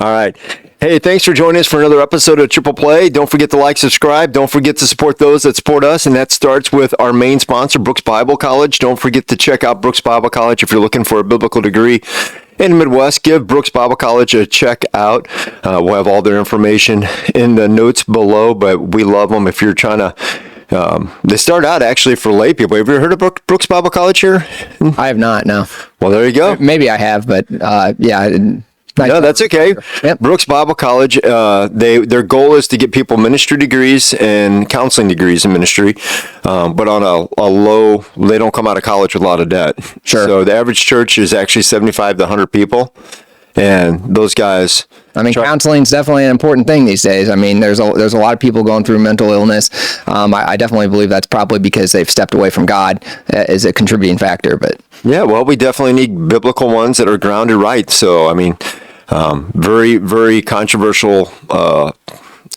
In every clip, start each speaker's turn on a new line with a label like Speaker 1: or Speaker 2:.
Speaker 1: All right. Hey, thanks for joining us for another episode of Triple Play. Don't forget to like, subscribe. Don't forget to support those that support us, and that starts with our main sponsor, Brookes Bible College. Don't forget to check out Brookes Bible College if you're looking for a biblical degree in the Midwest. Give Brookes Bible College a check out. We'll have all their information in the notes below, but we love them if you're trying to. They start out actually for lay people. Have you ever heard of Brookes Bible College here?
Speaker 2: I have not, no.
Speaker 1: Well, there you go.
Speaker 2: Maybe I have, but yeah.
Speaker 1: No, that's okay.
Speaker 2: Yep.
Speaker 1: Brookes Bible College, their goal is to get people ministry degrees and counseling degrees in ministry, but on a low, they don't come out of college with a lot of debt.
Speaker 2: Sure.
Speaker 1: So the average church is actually 75 to 100 people, and those guys...
Speaker 2: counseling is definitely an important thing these days. I mean, there's a lot of people going through mental illness. I definitely believe that's probably because they've stepped away from God as a contributing factor. But
Speaker 1: yeah, well, we definitely need biblical ones that are grounded right. So, I mean, very, very controversial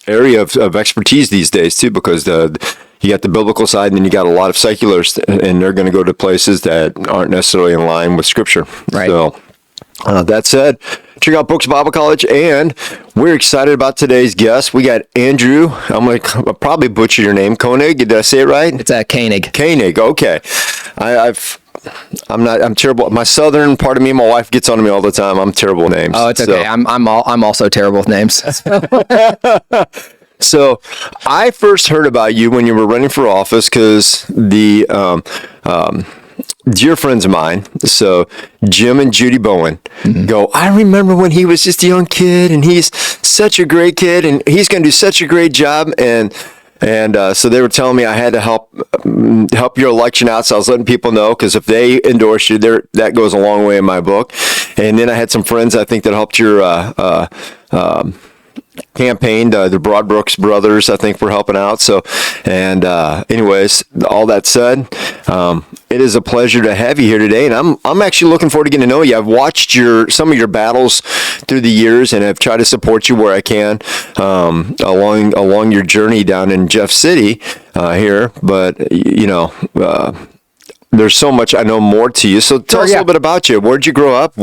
Speaker 1: area of expertise these days too, because you got the biblical side, and then you got a lot of seculars, and they're going to go to places that aren't necessarily in line with Scripture.
Speaker 2: Right.
Speaker 1: So, that said, check out Brookes Bible College, and we're excited about today's guest. We got Andrew. I'll probably butcher your name. Koenig. Did I say it right?
Speaker 2: it's Koenig.
Speaker 1: Koenig. Okay. I'm terrible. My southern part of me, my wife gets on to me all the time. I'm terrible with names.
Speaker 2: Oh, it's okay. So. I'm also terrible with names.
Speaker 1: So I first heard about you when you were running for office because the dear friends of mine, so Jim and Judy Bowen, go, I remember when he was just a young kid, and he's such a great kid, and he's going to do such a great job. And so they were telling me I had to help your election out. So I was letting people know, because if they endorse you, that goes a long way in my book. And then I had some friends, I think, that helped your campaign. The Brookes brothers, I think, were helping out. So, and anyways, all that said, it is a pleasure to have you here today, and I'm actually looking forward to getting to know you. I've watched some of your battles through the years, and I've tried to support you where I can along your journey down in Jeff City here. But there's so much I know more to you. So tell us a little bit about you. Where'd you grow up?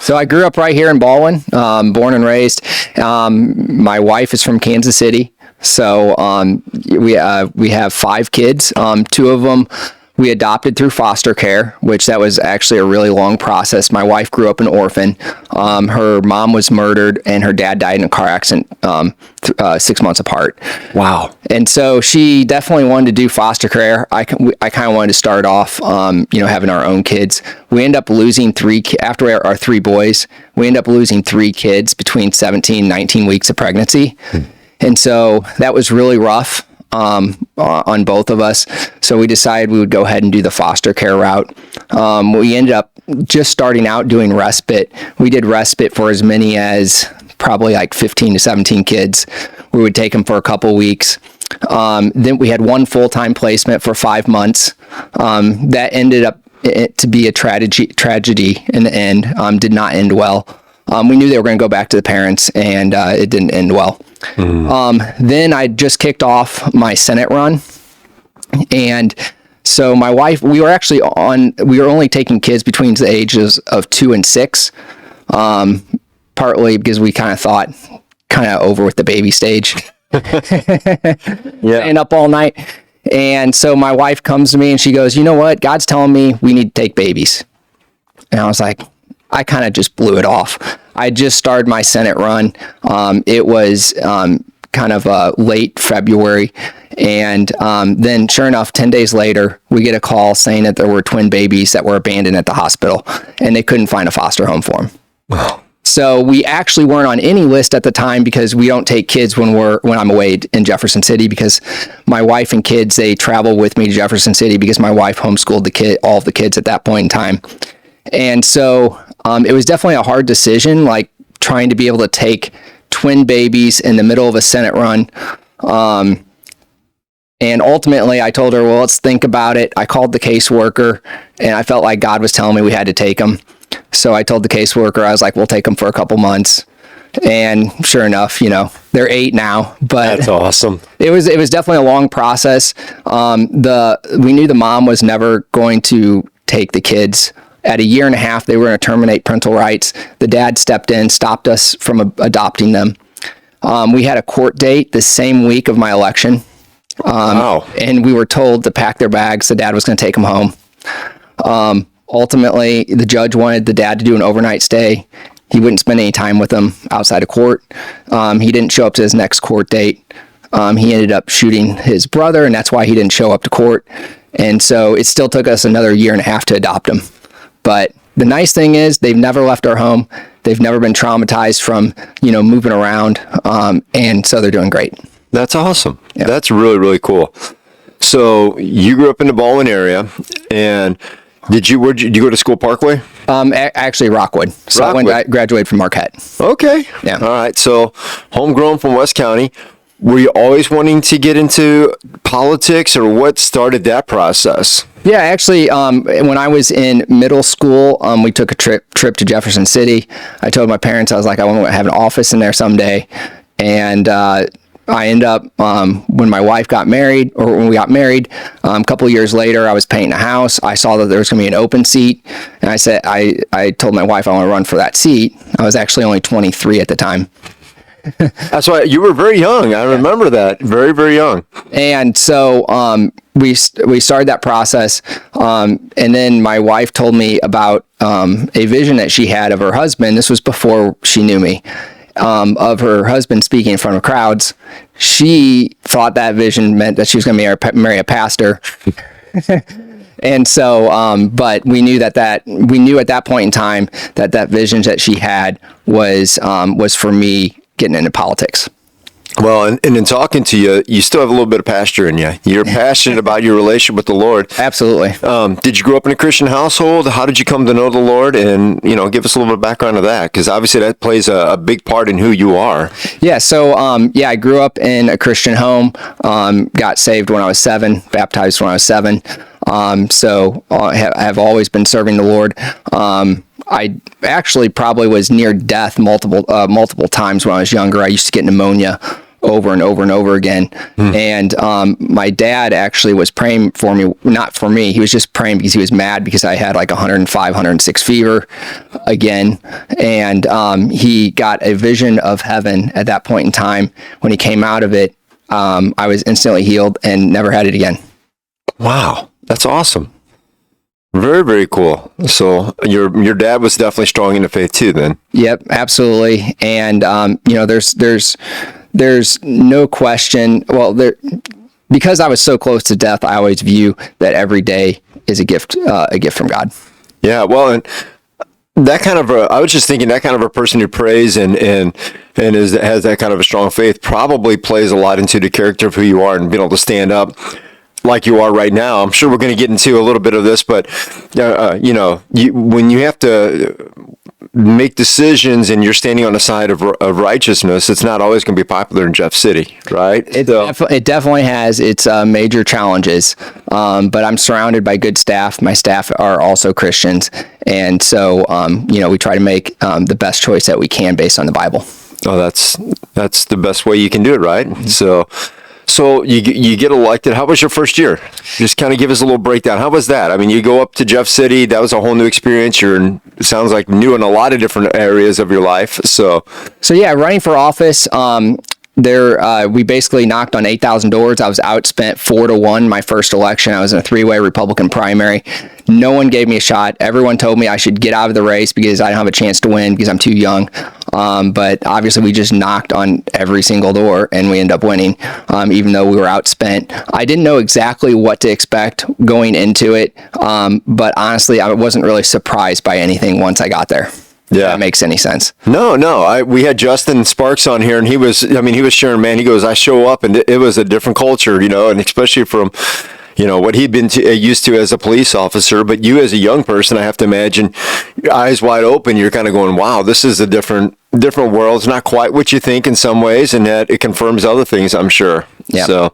Speaker 2: So I grew up right here in Baldwin, born and raised. My wife is from Kansas City. So we have 5 kids. 2 of them we adopted through foster care, which that was actually a really long process. My wife grew up an orphan. Her mom was murdered, and her dad died in a car accident 6 months apart.
Speaker 1: Wow.
Speaker 2: And so she definitely wanted to do foster care. I kind of wanted to start off, having our own kids. We ended up losing 3 after our 3 boys. We ended up losing 3 kids between 17 and 19 weeks of pregnancy. And so that was really rough on both of us. So we decided we would go ahead and do the foster care route. We ended up just starting out doing respite. We did respite for as many as probably like 15 to 17 kids. We would take them for a couple weeks. Then we had 1 full-time placement for 5 months. That ended up to be a tragedy in the end. Did not end well. We knew they were going to go back to the parents, and it didn't end well. Then I just kicked off my Senate run, and so my wife, we were only taking kids between the ages of 2 and 6, partly because we kind of thought over with the baby stage. Staying up all night. And so my wife comes to me and she goes, you know what? God's telling me we need to take babies. And I was like, I kind of just blew it off. I just started my Senate run. It was kind of late February. And then sure enough, 10 days later, we get a call saying that there were twin babies that were abandoned at the hospital, and they couldn't find a foster home for them.
Speaker 1: Wow.
Speaker 2: So we actually weren't on any list at the time, because we don't take kids when I'm away in Jefferson City, because my wife and kids, they travel with me to Jefferson City because my wife homeschooled all of the kids at that point in time. And so it was definitely a hard decision, like trying to be able to take twin babies in the middle of a Senate run. And ultimately I told her, well, let's think about it. I called the caseworker, and I felt like God was telling me we had to take them. So I told the caseworker, I was like, we'll take them for a couple months. And sure enough, they're 8 now. But
Speaker 1: that's awesome.
Speaker 2: It was definitely a long process. We knew the mom was never going to take the kids At a year and a half, they were going to terminate parental rights. The dad stepped in, stopped us from adopting them. We had a court date the same week of my election.
Speaker 1: Wow.
Speaker 2: And we were told to pack their bags. The dad was going to take them home. Ultimately, the judge wanted the dad to do an overnight stay. He wouldn't spend any time with them outside of court. He didn't show up to his next court date. He ended up shooting his brother, and that's why he didn't show up to court. And so it still took us another year and a half to adopt him. But the nice thing is they've never left our home. They've never been traumatized from, moving around. And so they're doing great.
Speaker 1: That's awesome.
Speaker 2: Yeah.
Speaker 1: That's really, really cool. So you grew up in the Baldwin area, and did you go to school Parkway?
Speaker 2: Actually Rockwood. So I graduated from Marquette.
Speaker 1: Okay.
Speaker 2: Yeah.
Speaker 1: All right. So homegrown from West County. Were you always wanting to get into politics, or what started that process?
Speaker 2: Yeah, actually, when I was in middle school, we took a trip to Jefferson City. I told my parents, I was like, I want to have an office in there someday. And I ended up, when my wife got married, or when we got married, a couple of years later, I was painting a house. I saw that there was going to be an open seat. And I said, I told my wife I want to run for that seat. I was actually only 23 at the time.
Speaker 1: That's why you were very young. I remember that. Very, very young.
Speaker 2: And so we started that process. And then my wife told me about a vision that she had of her husband. This was before she knew me. Of her husband speaking in front of crowds. She thought that vision meant that she was going to marry a pastor. And so, but we knew at that point in time that vision that she had was for me getting into politics.
Speaker 1: Well, and in talking to you, you still have a little bit of pasture in you. You're passionate about your relationship with the Lord.
Speaker 2: Absolutely.
Speaker 1: Did you grow up in a Christian household? How did you come to know the Lord? And, give us a little bit of background of that, because obviously that plays a big part in who you are.
Speaker 2: Yeah. So, I grew up in a Christian home, got saved when I was 7, baptized when I was 7. So I have always been serving the Lord. I actually probably was near death multiple times when I was younger. I used to get pneumonia over and over and over again. And my dad actually was praying for me, not for me. He was just praying because he was mad because I had like 105, 106 fever again. And he got a vision of heaven at that point in time. When he came out of it, I was instantly healed and never had it again. Wow.
Speaker 1: That's awesome. Very, very cool. So your dad was definitely strong in the faith too, then.
Speaker 2: Yep, absolutely. And there's no question. Well, because I was so close to death, I always view that every day is a gift from God. Yeah.
Speaker 1: Well, and that kind of I was just thinking that kind of a person who prays and has that kind of a strong faith probably plays a lot into the character of who you are and being able to stand up like you are right now. I'm sure we're going to get into a little bit of this, but when you have to make decisions and you're standing on the side of righteousness, it's not always going to be popular in Jeff City, right?
Speaker 2: It definitely has its major challenges, but I'm surrounded by good staff. My staff are also Christians, and so we try to make the best choice that we can based on the Bible.
Speaker 1: Oh, that's the best way you can do it, right? So you get elected. How was your first year? Just kind of give us a little breakdown. How was that? I mean, you go up to Jeff City. That was a whole new experience. It sounds like new in a lot of different areas of your life. So
Speaker 2: yeah, running for office. We basically knocked on 8,000 doors. I was outspent 4-1 my first election. I was in a 3-way Republican primary. No one gave me a shot. Everyone told me I should get out of the race because I don't have a chance to win because I'm too young. But obviously we just knocked on every single door and we ended up winning, even though we were outspent. I didn't know exactly what to expect going into it. But honestly, I wasn't really surprised by anything once I got there. Yeah, if that makes any sense.
Speaker 1: No. We had Justin Sparks on here, and he was sharing, man. He goes, I show up, and it was a different culture, and especially from, what he'd been used to as a police officer. But you, as a young person, I have to imagine, your eyes wide open. You're kind of going, wow, this is a different world. It's not quite what you think in some ways, and that it confirms other things, I'm sure.
Speaker 2: Yeah.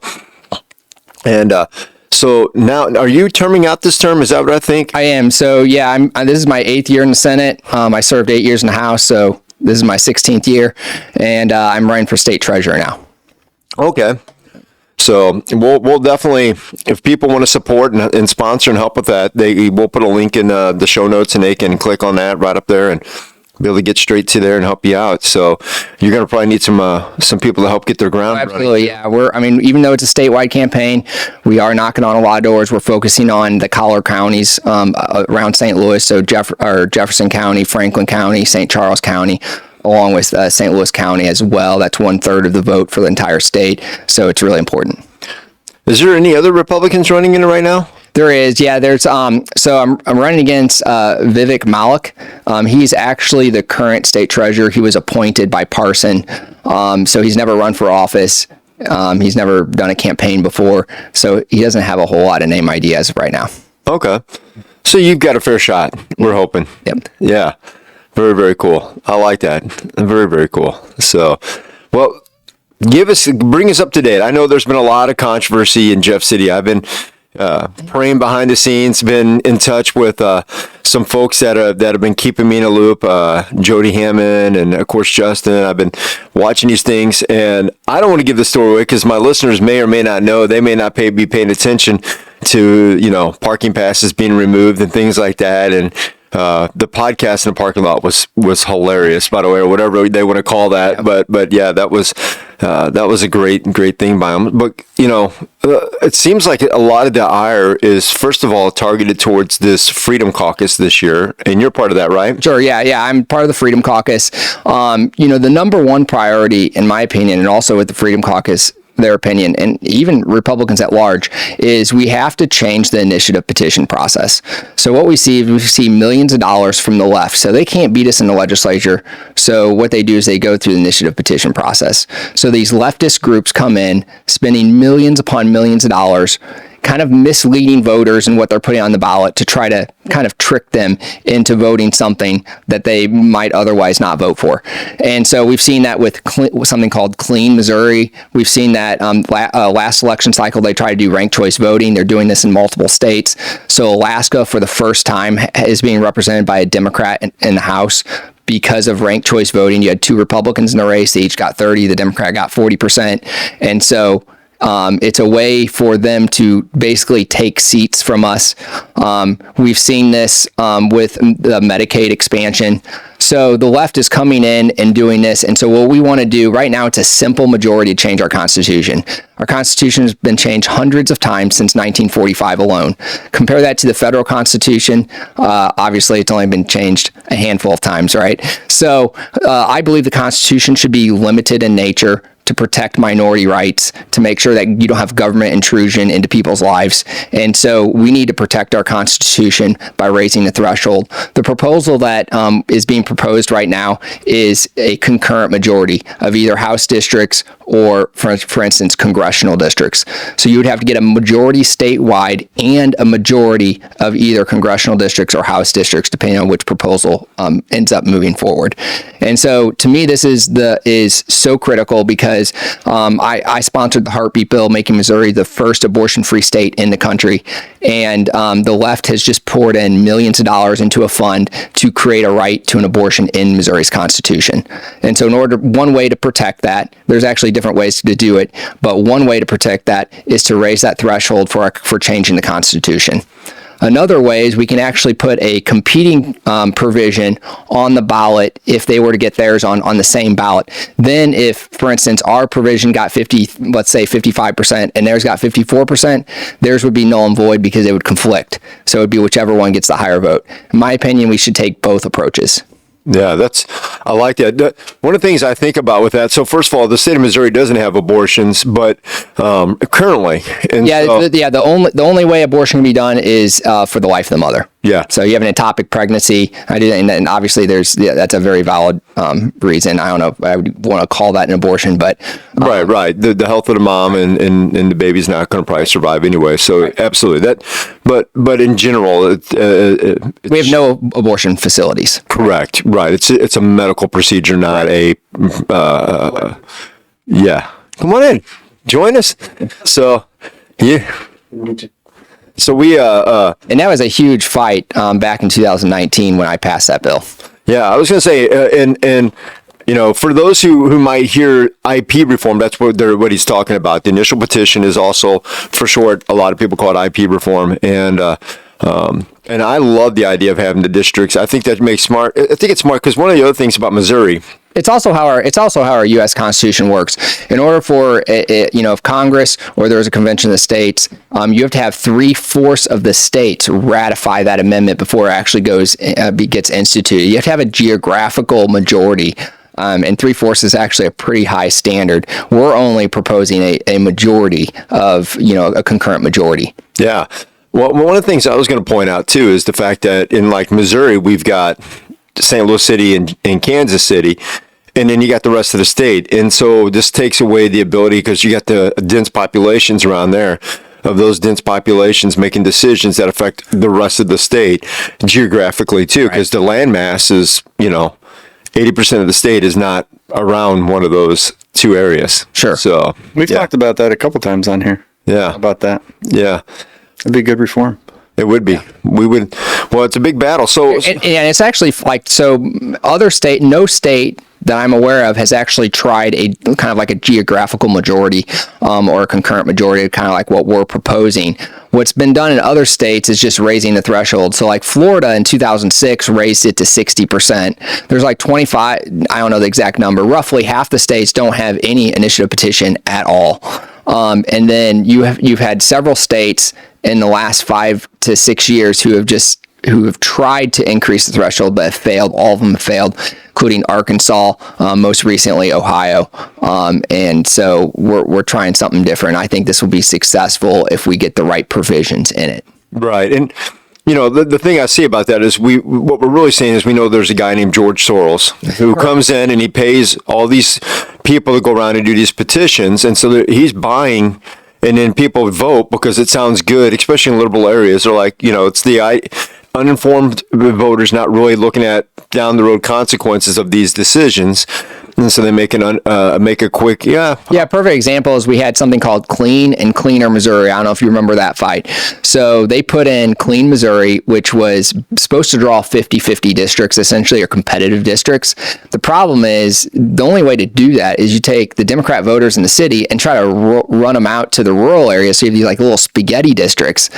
Speaker 1: So now, are you terming out this term? Is that what I think?
Speaker 2: I am. So yeah, this is my 8th year in the Senate. I served 8 years in the House, so this is my 16th year, and I'm running for state treasurer now.
Speaker 1: Okay. So we'll definitely, if people want to support and sponsor and help with that, we'll put a link in the show notes and they can click on that right up there and be able to get straight to there and help you out. So you're going to probably need some people to help get their ground running.
Speaker 2: Absolutely, yeah. Even though it's a statewide campaign, we are knocking on a lot of doors. We're focusing on the collar counties around St. Louis, so Jefferson County, Franklin County, St. Charles County, along with St. Louis County as well. That's 1/3 of the vote for the entire state, so it's really important.
Speaker 1: Is there any other Republicans running in it right now?
Speaker 2: There is, yeah. There's so I'm running against Vivek Malik. He's actually the current state treasurer. He was appointed by Parson, so he's never run for office. He's never done a campaign before, so he doesn't have a whole lot of name ID as of right now.
Speaker 1: Okay, so you've got a fair shot. We're hoping.
Speaker 2: Yep.
Speaker 1: Yeah. Very, very cool. I like that. Very, very cool. So, well, bring us up to date. I know there's been a lot of controversy in Jeff City. I've been praying behind the scenes, been in touch with some folks that have been keeping me in a loop, Jody Hammond and of course Justin. I've been watching these things, and I don't want to give the story away because my listeners may or may not know. They may not be paying attention to parking passes being removed and things like that, and the podcast in the parking lot was hilarious, by the way, or whatever they want to call that. Yeah. But yeah, that was a great thing by them. But it seems like a lot of the ire is first of all targeted towards this Freedom Caucus this year, and you're part of that, right?
Speaker 2: Sure. Yeah. I'm part of the Freedom Caucus. The number one priority, in my opinion, and also with the Freedom Caucus, their opinion, and even Republicans at large, is we have to change the initiative petition process. So what we see millions of dollars from the left. So they can't beat us in the legislature. So what they do is they go through the initiative petition process. So these leftist groups come in, spending millions upon millions of dollars, kind of misleading voters and what they're putting on the ballot to try to kind of trick them into voting something that they might otherwise not vote for. And so we've seen that with something called Clean Missouri. We've seen that last election cycle, they tried to do ranked choice voting. They're doing this in multiple states. So Alaska, for the first time, is being represented by a Democrat in the House. Because of ranked choice voting, you had two Republicans in the race. They each got 30. The Democrat got 40%. And so it's a way for them to basically take seats from us. We've seen this with the Medicaid expansion. So the left is coming in and doing this. And so what we want to do right now, it's a simple majority to change our Constitution. Our Constitution has been changed hundreds of times since 1945 alone. Compare that to the federal Constitution. Obviously, it's only been changed a handful of times, right? So I believe the Constitution should be limited in nature to protect minority rights, to make sure that you don't have government intrusion into people's lives. And so we need to protect our Constitution by raising the threshold. The proposal that is being proposed right now is a concurrent majority of either House districts or, for instance, congressional districts. So you would have to get a majority statewide and a majority of either congressional districts or House districts, depending on which proposal ends up moving forward. And so to me, this is so critical because I sponsored the Heartbeat Bill, making Missouri the first abortion-free state in the country. And the left has just poured in millions of dollars into a fund to create a right to an abortion in Missouri's Constitution. And so one way to protect that, there's actually different ways to do it, but one way to protect that is to raise that threshold for changing the Constitution. Another way is we can actually put a competing provision on the ballot if they were to get theirs on the same ballot. Then if, for instance, our provision got 55%, and theirs got 54%, theirs would be null and void because it would conflict. So it would be whichever one gets the higher vote. In my opinion, we should take both approaches.
Speaker 1: Yeah, I like that. One of the things I think about with that, so first of all, the state of Missouri doesn't have abortions, but currently. And
Speaker 2: the only way abortion can be done is for the life of the mother.
Speaker 1: Yeah.
Speaker 2: So you have an ectopic pregnancy, and obviously that's a very valid reason. I don't know if I would want to call that an abortion, but
Speaker 1: right. The health of the mom and the baby's not going to probably survive anyway. So right. Absolutely that. But in general,
Speaker 2: we have no abortion facilities.
Speaker 1: Correct. Right. It's a medical procedure, not a. Yeah. Come on in, join us. So, yeah. So we
Speaker 2: and that was a huge fight back in 2019 when I passed that bill.
Speaker 1: Yeah, I was going to say, and for those who might hear IP reform, that's what he's talking about. The initial petition is also, for short, a lot of people call it IP reform, and I love the idea of having the districts. I think that makes smart. I think it's smart because one of the other things about Missouri.
Speaker 2: It's also how our U.S. Constitution works. In order for if Congress or there's a convention of the states, you have to have 3/4 of the states ratify that amendment before it actually gets instituted. You have to have a geographical majority. And 3/4 is actually a pretty high standard. We're only proposing a majority of, a concurrent majority.
Speaker 1: Yeah. Well, one of the things I was going to point out too is the fact that in like Missouri, we've got St. Louis City and Kansas City, and then you got the rest of the state. And so this takes away the ability, because you got the dense populations around there, of those dense populations making decisions that affect the rest of the state geographically too, because the landmass is, 80% of the state is not around one of those two areas.
Speaker 2: Sure.
Speaker 1: So
Speaker 3: we've talked about that a couple times on here.
Speaker 1: Yeah.
Speaker 3: About that.
Speaker 1: Yeah.
Speaker 3: It'd be good reform.
Speaker 1: It would be. We would. Well, it's a big battle. So,
Speaker 2: and it's actually no state that I'm aware of has actually tried a kind of like a geographical majority or a concurrent majority, kind of like what we're proposing. What's been done in other states is just raising the threshold. So like Florida in 2006 raised it to 60%. There's like 25, I don't know the exact number, roughly half the states don't have any initiative petition at all. And then you've had several states in the last 5 to 6 years who have tried to increase the threshold but have failed. All of them have failed, including Arkansas, most recently Ohio. And so we're trying something different. I think this will be successful if we get the right provisions in it.
Speaker 1: Right. And the thing I see about that is what we're really saying is we know there's a guy named George Soros who comes in and he pays all these people to go around and do these petitions. And so he's buying, and then people vote because it sounds good, especially in liberal areas. They're like, it's the uninformed voters not really looking at down the road consequences of these decisions. And so they make a quick,
Speaker 2: Yeah, perfect example is we had something called Clean and Cleaner Missouri. I don't know if you remember that fight. So they put in Clean Missouri, which was supposed to draw 50-50 districts, essentially, or competitive districts. The problem is the only way to do that is you take the Democrat voters in the city and try to run them out to the rural areas. So you have these like little spaghetti districts.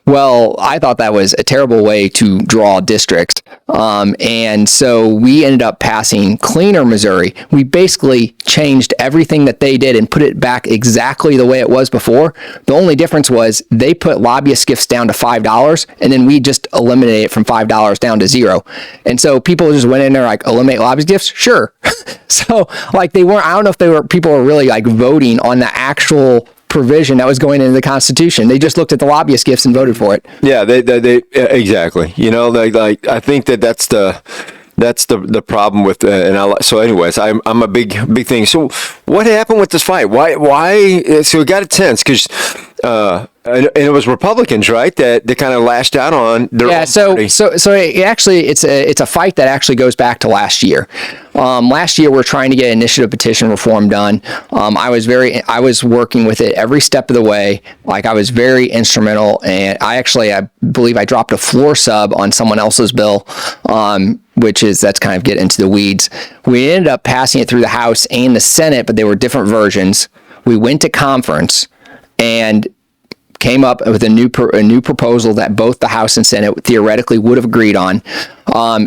Speaker 2: Well, I thought that was a terrible way to draw districts. And so we ended up passing Cleaner Missouri. We basically changed everything that they did and put it back exactly the way it was before. The only difference was they put lobbyist gifts down to $5, and then we just eliminated it from $5 down to 0. And so people just went in there like, eliminate lobbyist gifts? Sure. So like I don't know if people were really like voting on the actual provision that was going into the Constitution. They just looked at the lobbyist gifts and voted for it.
Speaker 1: Yeah, they exactly. I think that's the problem with so anyways, I'm a big thing. So what happened with this fight? Why so it got intense because and it was Republicans, right, that they kind of lashed out on their own party.
Speaker 2: So it's a fight that actually goes back to last year. Last year we're trying to get initiative petition reform done. I was working with it every step of the way. Like I was very instrumental, and I believe I dropped a floor sub on someone else's bill. That's kind of get into the weeds. We ended up passing it through the House and the Senate, but they were different versions. We went to conference and came up with a new proposal that both the House and Senate theoretically would have agreed on.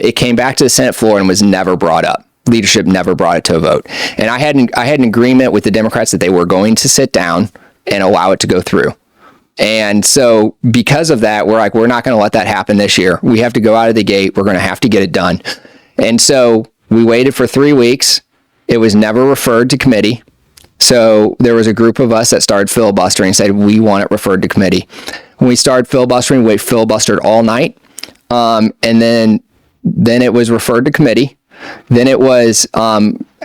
Speaker 2: It came back to the Senate floor and was never brought up. Leadership never brought it to a vote. And I had an agreement with the Democrats that they were going to sit down and allow it to go through. And so because of that, we're not going to let that happen this year. We have to go out of the gate. We're going to have to get it done. And so we waited for 3 weeks. It was never referred to committee. So there was a group of us that started filibustering and said, we want it referred to committee. When we started filibustering, we filibustered all night. And then it was referred to committee. Then it was,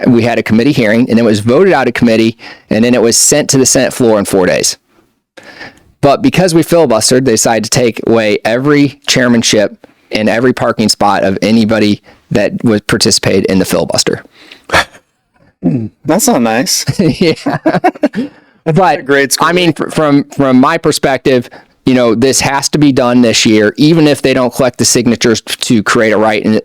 Speaker 2: we had a committee hearing, and it was voted out of committee, and then it was sent to the Senate floor in 4 days. But because we filibustered, they decided to take away every chairmanship and every parking spot of anybody that was participated in the filibuster.
Speaker 3: That's not nice.
Speaker 2: Yeah. But
Speaker 3: great school.
Speaker 2: I mean, from my perspective, this has to be done this year, even if they don't collect the signatures to create a right and,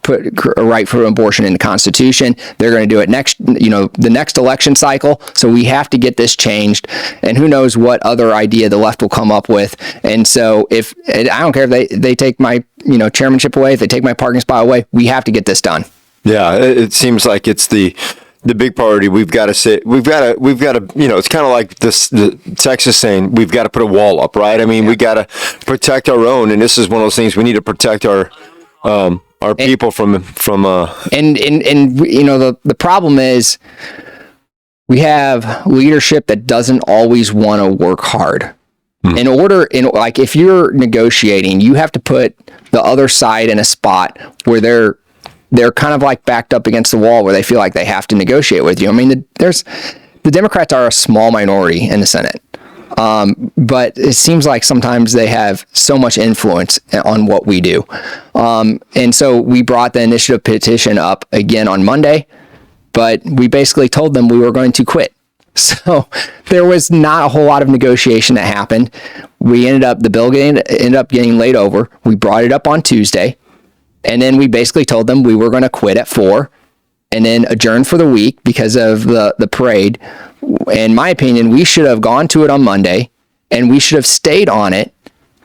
Speaker 2: put a right for abortion in the Constitution. They're going to do it the next election cycle. So we have to get this changed, and who knows what other idea the left will come up with. And so I don't care if they take my, chairmanship away, if they take my parking spot away, we have to get this done.
Speaker 1: Yeah, it seems like it's the big priority. We've got to, it's kind of like the Texas saying, we've got to put a wall up, right? I mean, we got to protect our own, and this is one of those things we need to protect our people from. And
Speaker 2: the problem is we have leadership that doesn't always want to work hard. If you're negotiating, you have to put the other side in a spot where they're kind of like backed up against the wall, where they feel like they have to negotiate with you. I mean, the Democrats are a small minority in the Senate, but it seems like sometimes they have so much influence on what we do. And so we brought the initiative petition up again on Monday, but we basically told them we were going to quit. So there was not a whole lot of negotiation that happened. The bill ended up getting laid over. We brought it up on Tuesday. And then we basically told them we were going to quit at 4 and then adjourn for the week because of the parade. In my opinion, we should have gone to it on Monday, and we should have stayed on it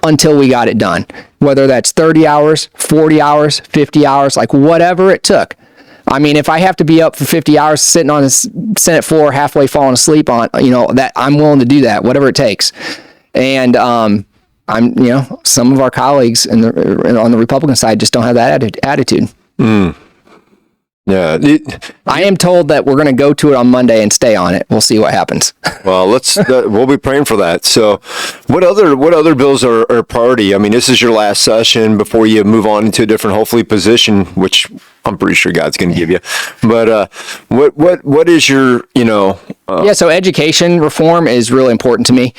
Speaker 2: until we got it done. Whether that's 30 hours, 40 hours, 50 hours, like whatever it took. I mean, if I have to be up for 50 hours sitting on the Senate floor, halfway falling asleep on, that I'm willing to do that, whatever it takes. And, some of our colleagues on the Republican side just don't have that attitude.
Speaker 1: Yeah.
Speaker 2: I am told that we're going to go to it on Monday and stay on it. We'll see what happens.
Speaker 1: Well, we'll be praying for that. So what other bills are a priority? I mean, this is your last session before you move on into a different, hopefully, position, which I'm pretty sure God's going to give you. But what is your, so education reform is really important to me.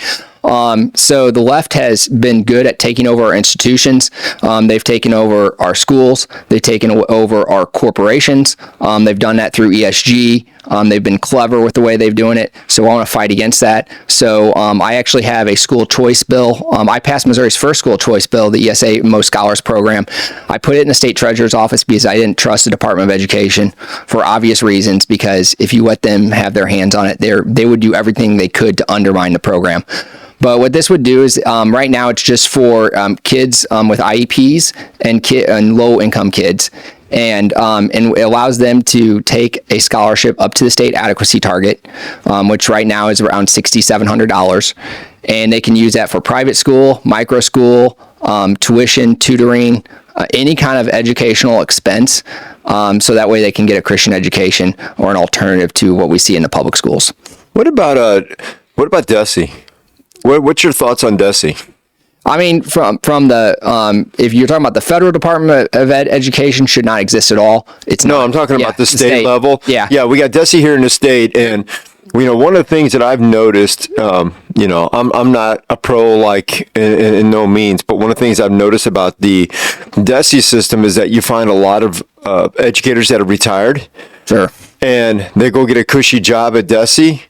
Speaker 1: So the left has been good at taking over our institutions. They've taken over our schools. They've taken over our corporations. They've done that through ESG. They've been clever with the way they've doing it. So I want to fight against that. So I actually have a school choice bill. I passed Missouri's first school choice bill, the ESA Most Scholars Program. I put it in the state treasurer's office because I didn't trust the Department of Education for obvious reasons, because if you let them have their hands on it, they would do everything they could to undermine the program. But what this would do is, right now it's just for kids with IEPs and low-income kids, and it allows them to take a scholarship up to the state adequacy target, which right now is around $6,700, and they can use that for private school, micro school, tuition, tutoring, any kind of educational expense, so that way they can get a Christian education or an alternative to what we see in the public schools. What about DESE? What's your thoughts on DESE?
Speaker 2: I mean, from the if you're talking about the federal Department of Education, should not exist at all.
Speaker 1: I'm talking about the state level.
Speaker 2: Yeah,
Speaker 1: we got DESE here in the state, and one of the things that I've noticed, I'm not a pro in no means, but one of the things I've noticed about the DESE system is that you find a lot of educators that are retired,
Speaker 2: sure,
Speaker 1: and they go get a cushy job at DESE.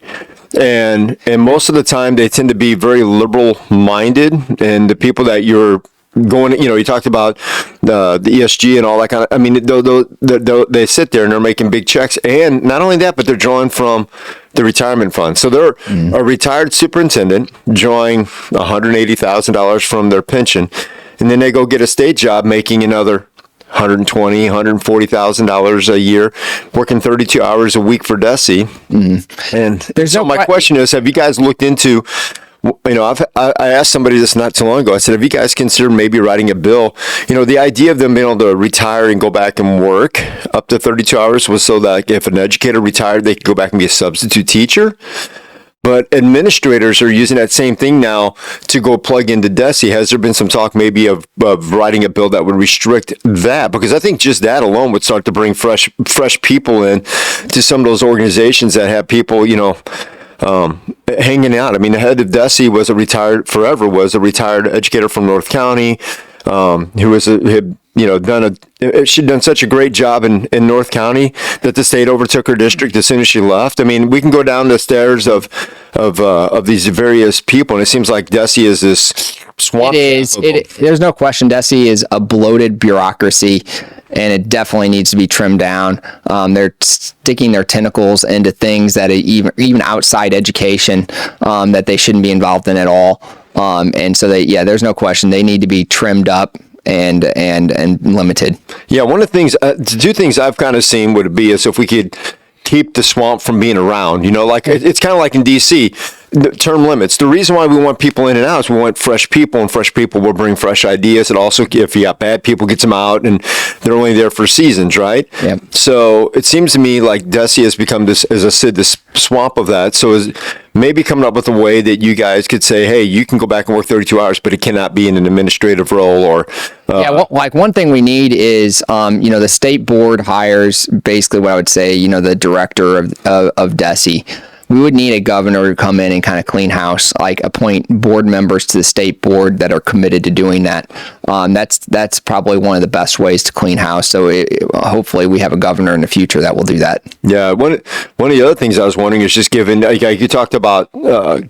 Speaker 1: And most of the time they tend to be very liberal minded, and the people that you're going, you talked about the ESG and all that kind of, I mean, they sit there and they're making big checks, and not only that, but they're drawing from the retirement fund. So they're a retired superintendent drawing $180,000 from their pension, and then they go get a state job making another $120,000, $140,000 a year, working 32 hours a week for DESE. And my question is, have you guys looked into, I asked somebody this not too long ago. I said, have you guys considered maybe writing a bill? The idea of them being able to retire and go back and work up to 32 hours was so that if an educator retired, they could go back and be a substitute teacher. But administrators are using that same thing now to go plug into DESE. Has there been some talk maybe of writing a bill that would restrict that? Because I think just that alone would start to bring fresh people in to some of those organizations that have people, hanging out. I mean, the head of DESE was a retired educator from North County, who was she'd done such a great job in North County that the state overtook her district as soon as she left. I mean, we can go down the stairs of these various people, and it seems like Desi is this swamp.
Speaker 2: There's no question. Desi is a bloated bureaucracy, and it definitely needs to be trimmed down. They're sticking their tentacles into things that even outside education that they shouldn't be involved in at all. And so there's no question they need to be trimmed up and limited. Yeah,
Speaker 1: one of the things, two things I've kind of seen would be is if we could keep the swamp from being around, it's kind of like in DC, the term limits. The reason why we want people in and out is we want fresh people, and fresh people will bring fresh ideas. It also, if you got bad people, gets them out, and they're only there for seasons, right?
Speaker 2: Yeah.
Speaker 1: So it seems to me like Desi has become this, as I said, this swamp of that. So is maybe coming up with a way that you guys could say, hey, you can go back and work 32 hours, but it cannot be in an administrative role or.
Speaker 2: One thing we need is, the state board hires basically what I would say, the director of Desi. We would need a governor to come in and kind of clean house, like appoint board members to the state board that are committed to doing that. That's probably one of the best ways to clean house. So hopefully we have a governor in the future that will do that.
Speaker 1: Yeah. One of the other things I was wondering is just given, you talked about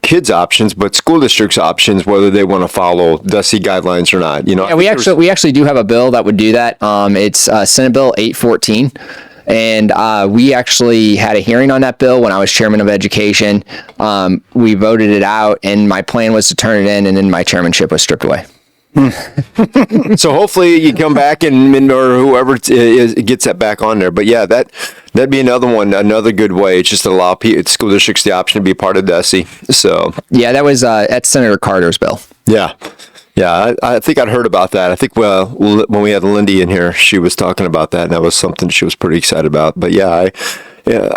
Speaker 1: kids' options, but school districts' options, whether they want to follow DESI guidelines or not.
Speaker 2: Yeah, we actually do have a bill that would do that. It's Senate Bill 814. And we actually had a hearing on that bill when I was chairman of education. We voted it out, and my plan was to turn it in, and then my chairmanship was stripped away.
Speaker 1: So hopefully you come back and or whoever gets that back on there. But yeah, that'd be another good way. It's just to allow school districts the option to be part of DESI. So
Speaker 2: yeah, that's Senator Carter's bill.
Speaker 1: Yeah. Yeah, I think I'd heard about that. I think when we had Lindy in here, she was talking about that, and that was something she was pretty excited about. But yeah,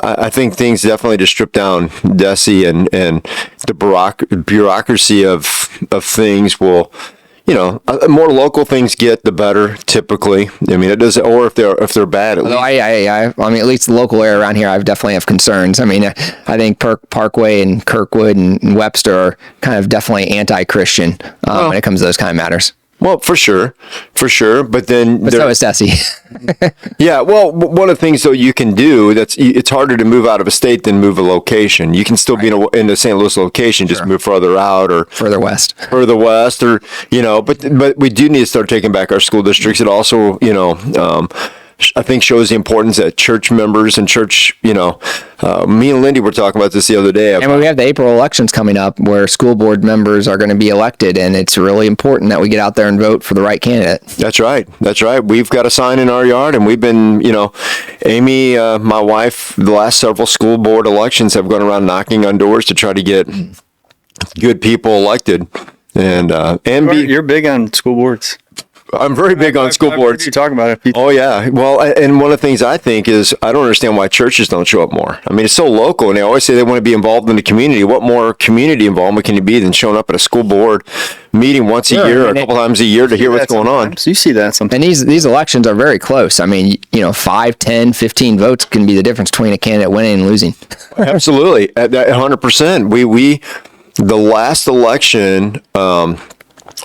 Speaker 1: I think things definitely to strip down DESI and the bureaucracy of things will, more local things get, the better. Typically, I mean, it doesn't. Or if they're bad,
Speaker 2: at least the local area around here, I definitely have concerns. I mean, I think Parkway and Kirkwood and Webster are kind of definitely anti-Christian when it comes to those kind of matters.
Speaker 1: Well, for sure. But so
Speaker 2: is Desi.
Speaker 1: Yeah. Well, one of the things though you can do it's harder to move out of a state than move a location. You can still be in the St. Louis location, just move further out or
Speaker 2: further west,
Speaker 1: or But we do need to start taking back our school districts. It also I think shows the importance that church members and church, me and Lindy were talking about this the other day.
Speaker 2: And we have the April elections coming up where school board members are going to be elected, and it's really important that we get out there and vote for the right candidate.
Speaker 1: That's right. We've got a sign in our yard, and we've been, Amy, my wife, the last several school board elections have gone around knocking on doors to try to get good people elected. And
Speaker 3: you're big on school boards.
Speaker 1: I'm very big on school boards.
Speaker 3: You talking about it?
Speaker 1: Oh yeah. Well, and one of the things I think is I don't understand why churches don't show up more. I mean, it's so local, and they always say they want to be involved in the community. What more community involvement can you be than showing up at a school board meeting once a year or a couple times a year to hear what's going on?
Speaker 3: So you see that sometimes.
Speaker 2: And these elections are very close. I mean, 5, 10, 15 votes can be the difference between a candidate winning and losing.
Speaker 1: Absolutely, 100%. We the last election.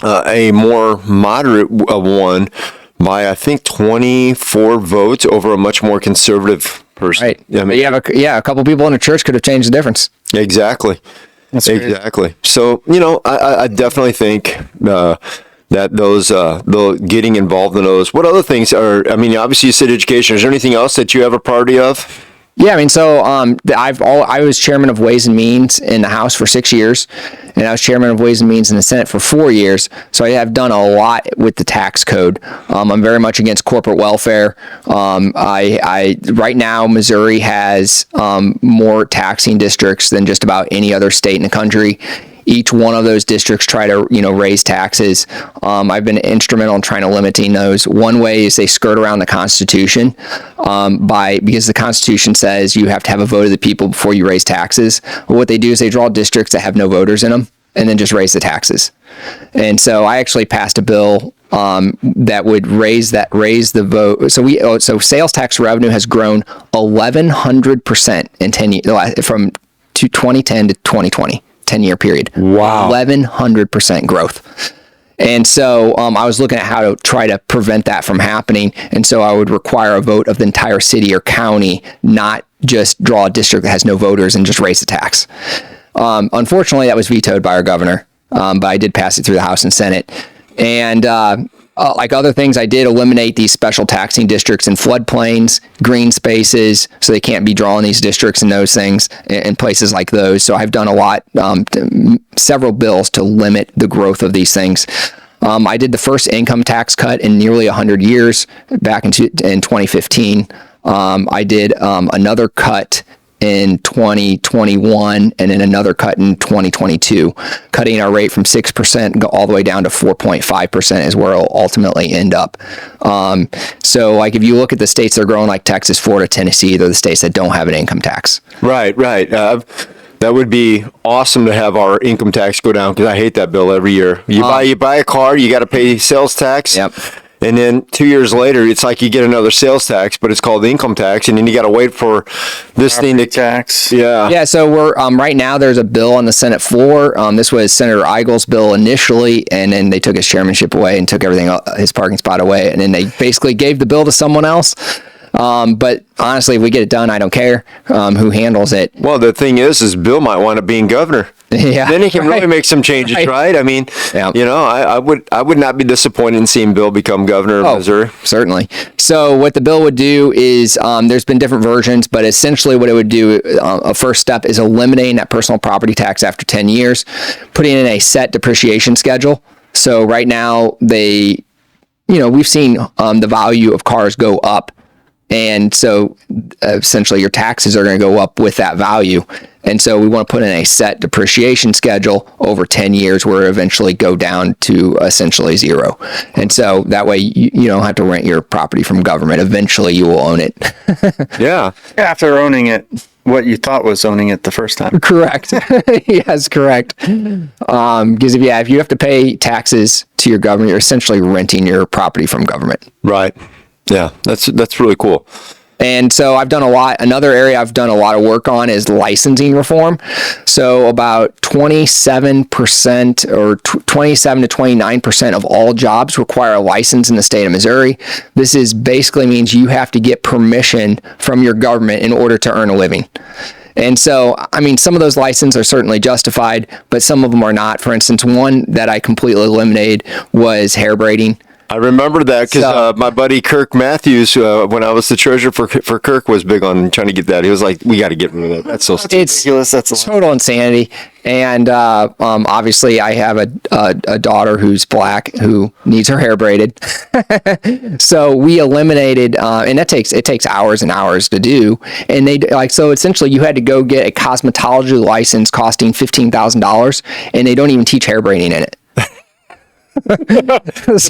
Speaker 1: A more moderate one by I think 24 votes over a much more conservative person.
Speaker 2: Right. I mean, a couple people in a church could have changed the difference.
Speaker 1: Exactly.
Speaker 3: That's
Speaker 1: exactly. Great. So I definitely think that those getting involved in those. What other things are? I mean, obviously you said education. Is there anything else that you have a priority of?
Speaker 2: Yeah, I mean, so I was chairman of Ways and Means in the House for 6 years, and I was chairman of Ways and Means in the Senate for 4 years. So I have done a lot with the tax code. I'm very much against corporate welfare. I right now Missouri has more taxing districts than just about any other state in the country. Each one of those districts try to, raise taxes. I've been instrumental in trying to limiting those. One way is they skirt around the Constitution because the Constitution says you have to have a vote of the people before you raise taxes. Well, what they do is they draw districts that have no voters in them and then just raise the taxes. And so I actually passed a bill that would raise the vote. So sales tax revenue has grown 1,100% in 10 years from 2010 to 2020. 10-year period.
Speaker 1: Wow.
Speaker 2: 1,100% growth. And so I was looking at how to try to prevent that from happening. And so I would require a vote of the entire city or county, not just draw a district that has no voters and just raise the tax. Unfortunately, that was vetoed by our governor, but I did pass it through the House and Senate. And like other things, I did eliminate these special taxing districts in floodplains, green spaces, so they can't be drawing these districts and those things in places like those. So I've done a lot, several bills to limit the growth of these things. I did the first income tax cut in nearly 100 years back in 2015. I did another cut in 2021 and then another cut in 2022, cutting our rate from 6% all the way down to 4.5% is where it'll ultimately end up. So like if you look at the states that are growing like Texas, Florida, Tennessee, they're the states that don't have an income tax.
Speaker 1: Right. That would be awesome to have our income tax go down, because I hate that bill every year. You buy a car, you got to pay sales tax.
Speaker 2: Yep.
Speaker 1: And then 2 years later, it's like you get another sales tax, but it's called income tax, and then you got to wait for this thing to
Speaker 3: tax.
Speaker 1: Yeah.
Speaker 2: Yeah. So we're right now. There's a bill on the Senate floor. This was Senator Eigel's bill initially, and then they took his chairmanship away and took everything, his parking spot away, and then they basically gave the bill to someone else. But honestly, if we get it done, I don't care who handles it.
Speaker 1: Well, the thing is Bill might want to be governor.
Speaker 2: Yeah,
Speaker 1: then he can really make some changes, right? I mean,
Speaker 2: Yeah.
Speaker 1: I would not be disappointed in seeing Bill become governor of Missouri.
Speaker 2: Certainly. So what the bill would do is, there's been different versions, but essentially what it would do, a first step is eliminating that personal property tax after 10 years, putting in a set depreciation schedule. So right now we've seen the value of cars go up. And so essentially your taxes are going to go up with that value. And so we want to put in a set depreciation schedule over 10 years where it eventually go down to essentially zero. And so that way you don't have to rent your property from government. Eventually you will own it.
Speaker 1: Yeah.
Speaker 3: After owning it, what you thought was owning it the first time.
Speaker 2: Correct. Yes, correct. Because if you have to pay taxes to your government, you're essentially renting your property from government.
Speaker 1: Right. Yeah, that's really cool.
Speaker 2: And so I've done a lot. Another area I've done a lot of work on is licensing reform. So about 27% or 27 to 29% of all jobs require a license in the state of Missouri. This is basically means you have to get permission from your government in order to earn a living. And so, I mean, some of those licenses are certainly justified, but some of them are not. For instance, one that I completely eliminated was hair braiding.
Speaker 1: I remember that because my buddy Kirk Matthews, when I was the treasurer for Kirk, was big on trying to get that. He was like, "We got to get rid of that. That's so stupid."
Speaker 2: It's ridiculous. That's total insanity. And obviously, I have a daughter who's black who needs her hair braided. So we eliminated, and it takes hours and hours to do. And so essentially, you had to go get a cosmetology license costing $15,000, and they don't even teach hair braiding in it.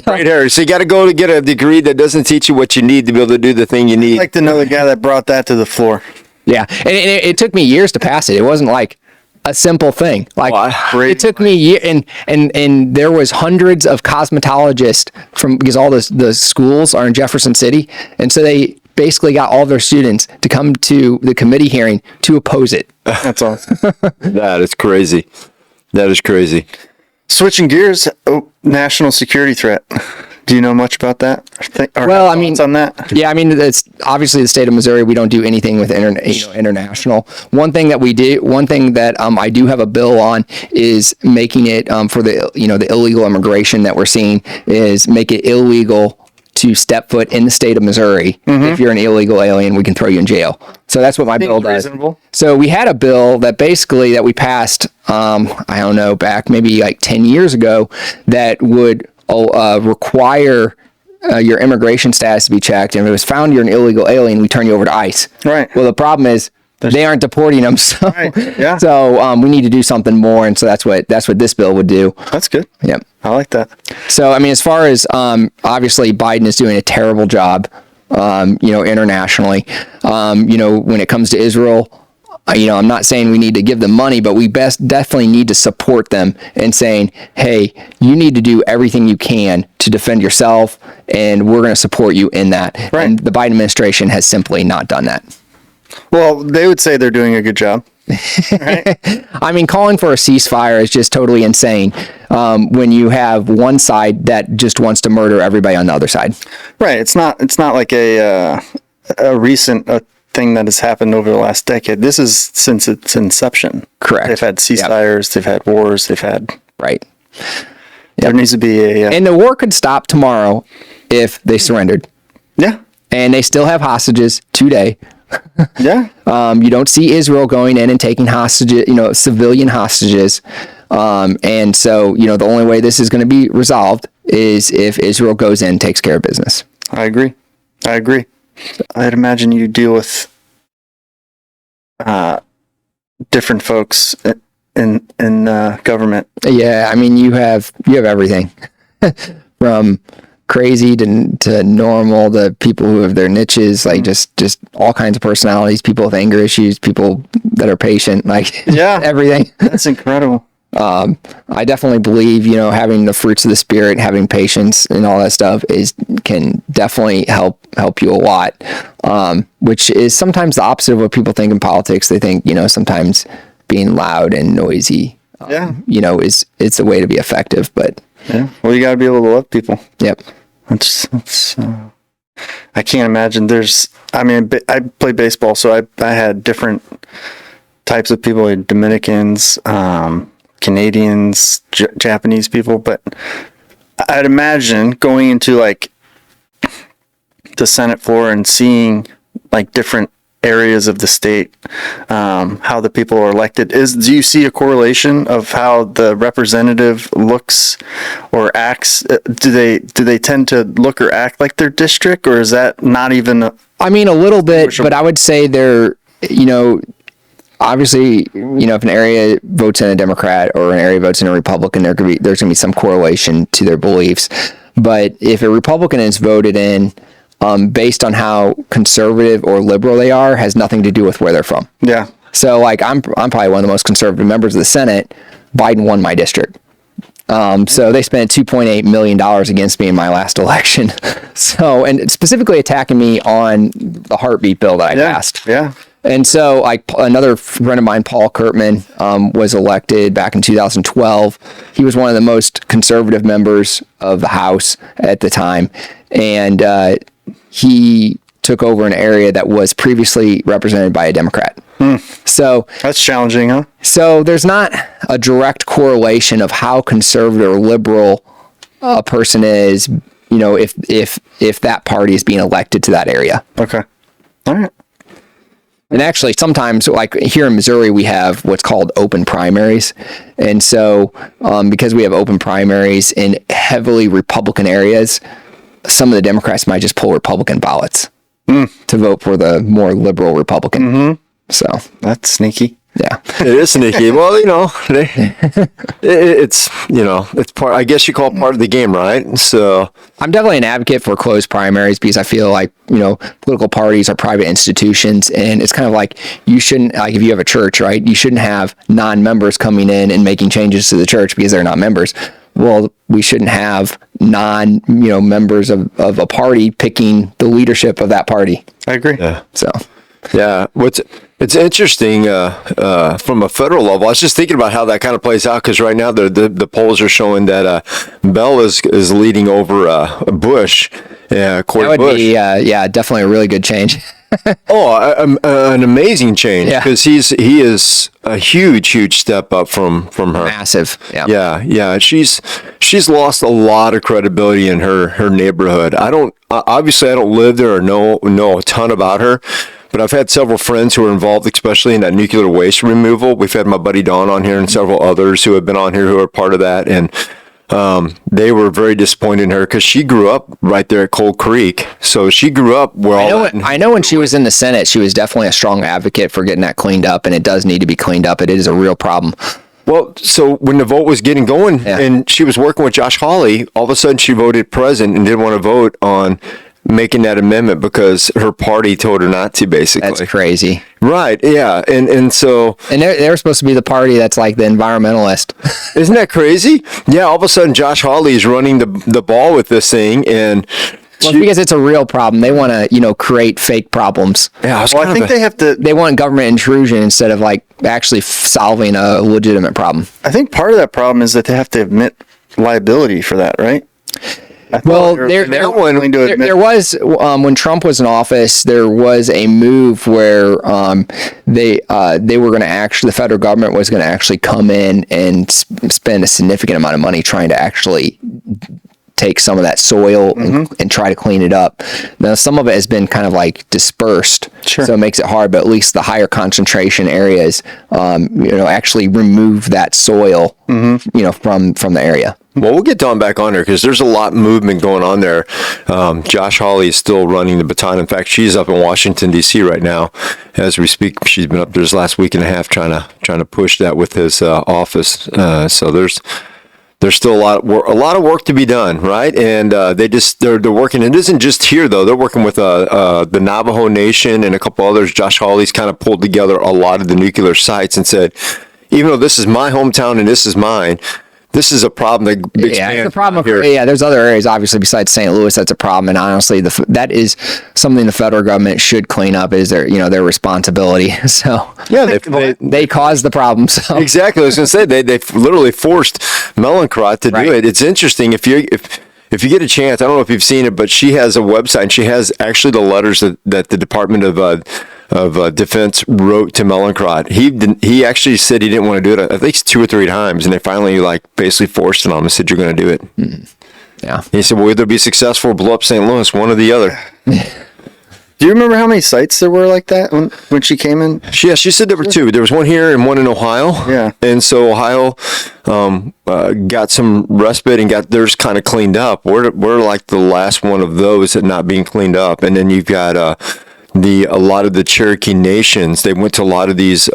Speaker 1: Right here. So you got to go to get a degree that doesn't teach you what you need to be able to do the thing you need.
Speaker 3: I'd like to know the guy that brought that to the floor.
Speaker 2: Yeah, and it took me years to pass it. It wasn't like a simple thing. Like it took me years, and there was hundreds of cosmetologists because all the schools are in Jefferson City, and so they basically got all of their students to come to the committee hearing to oppose it.
Speaker 3: That's awesome.
Speaker 1: That is crazy. That is crazy.
Speaker 3: Switching gears, national security threat. Do you know much about that?
Speaker 2: Well, I mean,
Speaker 3: on that.
Speaker 2: Yeah, I mean, it's obviously the state of Missouri. We don't do anything with international. One thing that we do, I do have a bill on is making it for the illegal immigration that we're seeing is make it illegal to step foot in the state of Missouri. Mm-hmm. If you're an illegal alien, we can throw you in jail. So that's what my bill does. Reasonable. So we had a bill that we passed, I don't know, back maybe like 10 years ago that would require your immigration status to be checked. And if it was found you're an illegal alien, we turn you over to ICE.
Speaker 3: Right.
Speaker 2: Well, the problem is they aren't deporting them. So,
Speaker 3: right. Yeah.
Speaker 2: So we need to do something more. And so that's what this bill would do.
Speaker 3: That's good.
Speaker 2: Yep.
Speaker 3: I like that.
Speaker 2: So, I mean, as far as obviously Biden is doing a terrible job, internationally, when it comes to Israel, I'm not saying we need to give them money, but we definitely need to support them and saying, hey, you need to do everything you can to defend yourself, and we're going to support you in that.
Speaker 3: Right.
Speaker 2: And the Biden administration has simply not done that.
Speaker 3: Well, they would say they're doing a good job. Right?
Speaker 2: I mean, calling for a ceasefire is just totally insane when you have one side that just wants to murder everybody on the other side.
Speaker 3: Right. It's not like a recent thing that has happened over the last decade. This is since its inception.
Speaker 2: Correct.
Speaker 3: They've had ceasefires, they've had wars, they've had...
Speaker 2: Right.
Speaker 3: There needs to be a...
Speaker 2: And the war could stop tomorrow if they surrendered.
Speaker 3: Yeah.
Speaker 2: And they still have hostages today.
Speaker 3: Yeah.
Speaker 2: You don't see Israel going in and taking hostages, civilian hostages. And so, the only way this is going to be resolved is if Israel goes in and takes care of business.
Speaker 3: I agree. I'd imagine you deal with different folks in government.
Speaker 2: Yeah, I mean, you have everything from crazy to normal, to people who have their niches, like just all kinds of personalities, people with anger issues, people that are patient, like everything.
Speaker 3: That's incredible.
Speaker 2: I definitely believe, having the fruits of the spirit, having patience and all that stuff can definitely help you a lot. Which is sometimes the opposite of what people think in politics. They think, sometimes being loud and noisy, it's a way to be effective, but
Speaker 3: yeah. Well, you got to be able to love people.
Speaker 2: Yep.
Speaker 3: I can't imagine I played baseball, so I had different types of people, like Dominicans, Canadians, Japanese people, but I'd imagine going into like the Senate floor and seeing like different areas of the state, how the people are elected. Do you see a correlation of how the representative looks or acts? Do they tend to look or act like their district, or is that not even?
Speaker 2: I mean, a little bit, but I would say they're, obviously, if an area votes in a Democrat or an area votes in a Republican, there's going to be some correlation to their beliefs. But if a Republican is voted in, based on how conservative or liberal they are, has nothing to do with where they're from.
Speaker 3: Yeah.
Speaker 2: So, like, I'm probably one of the most conservative members of the Senate. Biden won my district. So they spent $2.8 million against me in my last election. So, and specifically attacking me on the heartbeat bill that I passed.
Speaker 3: Yeah.
Speaker 2: And so, like, another friend of mine, Paul Kurtman, was elected back in 2012. He was one of the most conservative members of the House at the time. And he took over an area that was previously represented by a Democrat. So
Speaker 3: that's challenging, huh?
Speaker 2: So there's not a direct correlation of how conservative or liberal a person is, if that party is being elected to that area.
Speaker 3: Okay. All right.
Speaker 2: And actually, sometimes, like here in Missouri, we have what's called open primaries. And so because we have open primaries in heavily Republican areas, some of the Democrats might just pull Republican ballots to vote for the more liberal Republican. Mm-hmm. So
Speaker 3: that's sneaky.
Speaker 2: Yeah,
Speaker 1: it is sneaky. Well, it's part. I guess you call it part of the game, right? So
Speaker 2: I'm definitely an advocate for closed primaries because I feel like political parties are private institutions, and it's kind of like you shouldn't, like if you have a church, right? You shouldn't have non-members coming in and making changes to the church because they're not members. Well, we shouldn't have members of a party picking the leadership of that party.
Speaker 3: I agree.
Speaker 1: Yeah.
Speaker 2: So.
Speaker 1: Yeah, it's interesting from a federal level. I was just thinking about how that kind of plays out because right now the polls are showing that Bell is leading over Bush. Yeah, Cory
Speaker 2: that would
Speaker 1: Bush.
Speaker 2: be definitely a really good change.
Speaker 1: An amazing change because he is a huge step up from her.
Speaker 2: Massive.
Speaker 1: Yeah. She's lost a lot of credibility in her neighborhood. I don't live there or know a ton about her. But I've had several friends who are involved, especially in that nuclear waste removal. We've had my buddy Don on here and several others who have been on here who are part of that. And they were very disappointed in her because she grew up right there at Cold Creek. So she grew up where
Speaker 2: I know when she was in the Senate, she was definitely a strong advocate for getting that cleaned up. And it does need to be cleaned up. It is a real problem.
Speaker 1: Well, so when the vote was getting going and she was working with Josh Hawley, all of a sudden she voted present and didn't want to vote on making that amendment because her party told her not to, basically.
Speaker 2: That's crazy.
Speaker 1: Right, yeah. And so...
Speaker 2: And they're supposed to be the party that's like the environmentalist.
Speaker 1: Isn't that crazy? Yeah, all of a sudden Josh Hawley is running the ball with this thing, and
Speaker 2: Well, because it's a real problem. They want to, create fake problems.
Speaker 1: Yeah,
Speaker 3: Well, I think they have to.
Speaker 2: They want government intrusion instead of like actually solving a legitimate problem.
Speaker 3: I think part of that problem is that they have to admit liability for that, right?
Speaker 2: Well,
Speaker 3: there
Speaker 2: was when Trump was in office, there was a move where they were going to the federal government was going to actually come in and spend a significant amount of money trying to actually take some of that soil and try to clean it up. Now, some of it has been kind of like dispersed, so it makes it hard. But at least the higher concentration areas, actually remove that soil, from the area.
Speaker 1: Well, we'll get Dawn back on there because there's a lot of movement going on there. Josh Hawley is still running the baton. In fact, she's up in Washington, D.C. right now as we speak. She's been up there this last week and a half trying to push that with his office. So there's still a lot of work to be done, right? And they're working. And it isn't just here though. They're working with the Navajo Nation and a couple others. Josh Hawley's kind of pulled together a lot of the nuclear sites and said, even though this is my hometown and this is mine, this is a problem that
Speaker 2: it's a problem here. Yeah, there's other areas obviously besides St. Louis that's a problem, and honestly, that is something the federal government should clean up. Is their responsibility? So
Speaker 1: yeah,
Speaker 2: they caused the problem. So
Speaker 1: exactly, I was going to say they literally forced Mellencrot to do it. It's interesting if you get a chance. I don't know if you've seen it, but she has a website and she has actually the letters that the Department of Defense wrote to Mellencrot. He actually said he didn't want to do it at least 2 or 3 times, and they finally basically forced it on him and said, "You're going to do it." Mm-hmm.
Speaker 2: Yeah.
Speaker 1: He said, "Well, either be successful or blow up St. Louis, one or the other."
Speaker 3: Do you remember how many sites there were like that when she came in?
Speaker 1: Yeah, she said there were 2. There was one here and one in Ohio.
Speaker 3: Yeah.
Speaker 1: And so Ohio got some respite and got theirs kind of cleaned up. We're like the last one of those that not being cleaned up. And then you've got a lot of the Cherokee nations. They went to a lot of these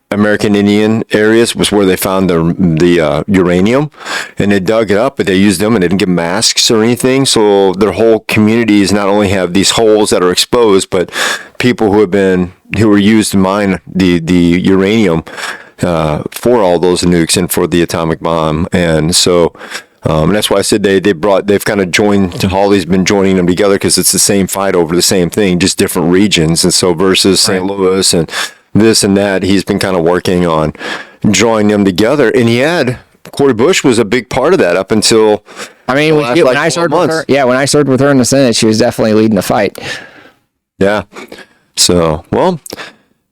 Speaker 1: American Indian areas was where they found the uranium, and they dug it up, but they used them and they didn't give masks or anything. So their whole communities not only have these holes that are exposed, but people who were used to mine the uranium for all those nukes and for the atomic bomb. And so and that's why I said they've kind of joined. Hawley's been joining them together because it's the same fight over the same thing, just different regions. And so versus St. Louis and this and that, he's been kind of working on drawing them together. And Cori Bush was a big part of that up until
Speaker 2: when I served with her. Yeah, when I served with her in the Senate, she was definitely leading the fight.
Speaker 1: Yeah. So, well,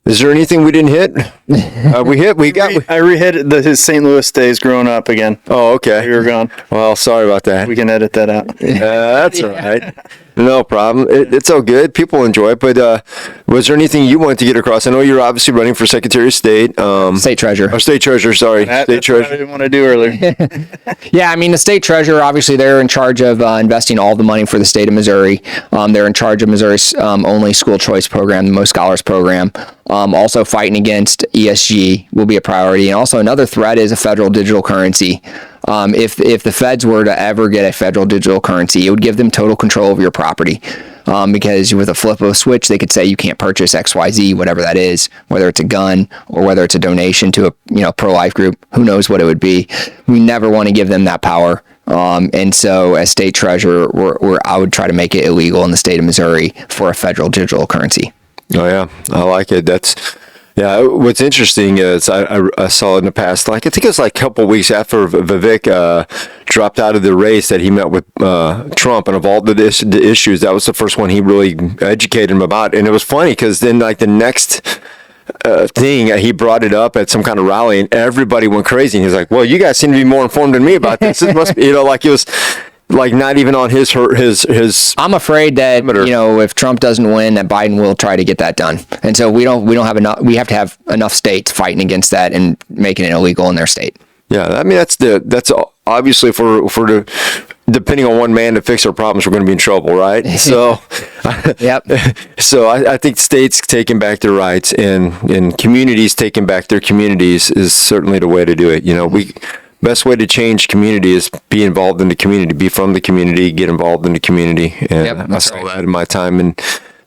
Speaker 1: is there anything we didn't hit? I
Speaker 3: re-hit his St. Louis days growing up again.
Speaker 1: Oh, okay.
Speaker 3: You were gone.
Speaker 1: Well, sorry about that.
Speaker 3: We can edit that out.
Speaker 1: That's all right. No problem. It's all good. People enjoy it. But was there anything you wanted to get across? I know you're obviously running for Secretary of State.
Speaker 2: State Treasurer.
Speaker 1: Or State Treasurer, sorry. State Treasurer.
Speaker 3: What I didn't want to do earlier.
Speaker 2: Yeah, the State Treasurer, obviously, they're in charge of investing all the money for the state of Missouri. They're in charge of Missouri's only school choice program, the Most Scholars program. Also fighting against ESG will be a priority. And also another threat is a federal digital currency. If the feds were to ever get a federal digital currency, it would give them total control of your property. Because with a flip of a switch, they could say you can't purchase XYZ, whatever that is, whether it's a gun or whether it's a donation to a pro-life group. Who knows what it would be? We never want to give them that power. And so as state treasurer, I would try to make it illegal in the state of Missouri for a federal digital currency.
Speaker 1: Oh, yeah. I like it. Yeah, what's interesting is I saw in the past, I think it was a couple of weeks after Vivek dropped out of the race that he met with Trump, and of all the issues, that was the first one he really educated him about. And it was funny because then the next thing, he brought it up at some kind of rally, and everybody went crazy. And he's like, "Well, you guys seem to be more informed than me about this. It must be, it was." Not even on his.
Speaker 2: I'm afraid that if Trump doesn't win, that Biden will try to get that done, and so we don't have enough. We have to have enough states fighting against that and making it illegal in their state.
Speaker 1: Yeah, that's obviously for depending on one man to fix our problems, we're going to be in trouble, right? So,
Speaker 2: yep.
Speaker 1: So I think states taking back their rights and communities taking back their communities is certainly the way to do it. Best way to change community is be involved in the community, be from the community, get involved in the community. And I saw that in my time in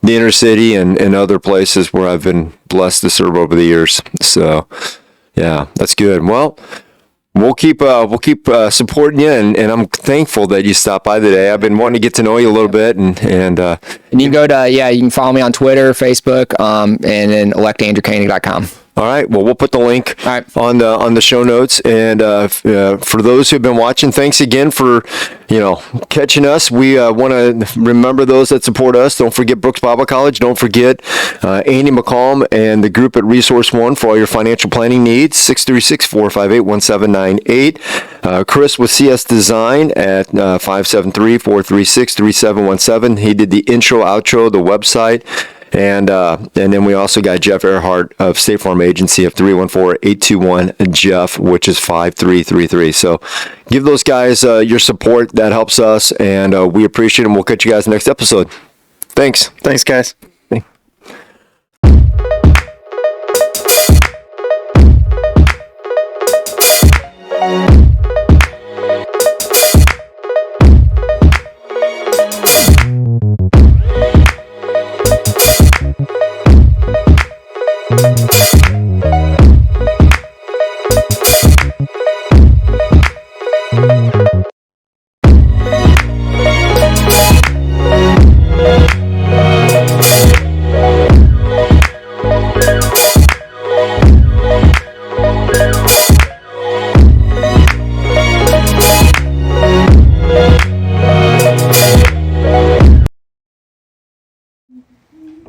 Speaker 1: the inner city and other places where I've been blessed to serve over the years. So, yeah, that's good. Well, we'll keep supporting you, and I'm thankful that you stopped by today. I've been wanting to get to know you a little bit, and
Speaker 2: you can go to you can follow me on Twitter, Facebook, and then electandrewkoenig.com.
Speaker 1: all right. Well, we'll put the link
Speaker 2: All right.
Speaker 1: on the show notes. And for those who've been watching, thanks again for catching us. We want to remember those that support us. Don't forget Brookes Bible College. Don't forget Andy McCallum and the group at Resource One for all your financial planning needs. 636-458-1798. Chris with CS Design at 573-436-3717. He did the intro, outro, the website. And then we also got Jeff Earhart of State Farm Agency of 314-821-JEFF, which is 5333. So give those guys your support. That helps us, and we appreciate them. We'll catch you guys next episode. Thanks.
Speaker 3: Thanks, guys.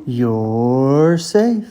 Speaker 4: You're safe.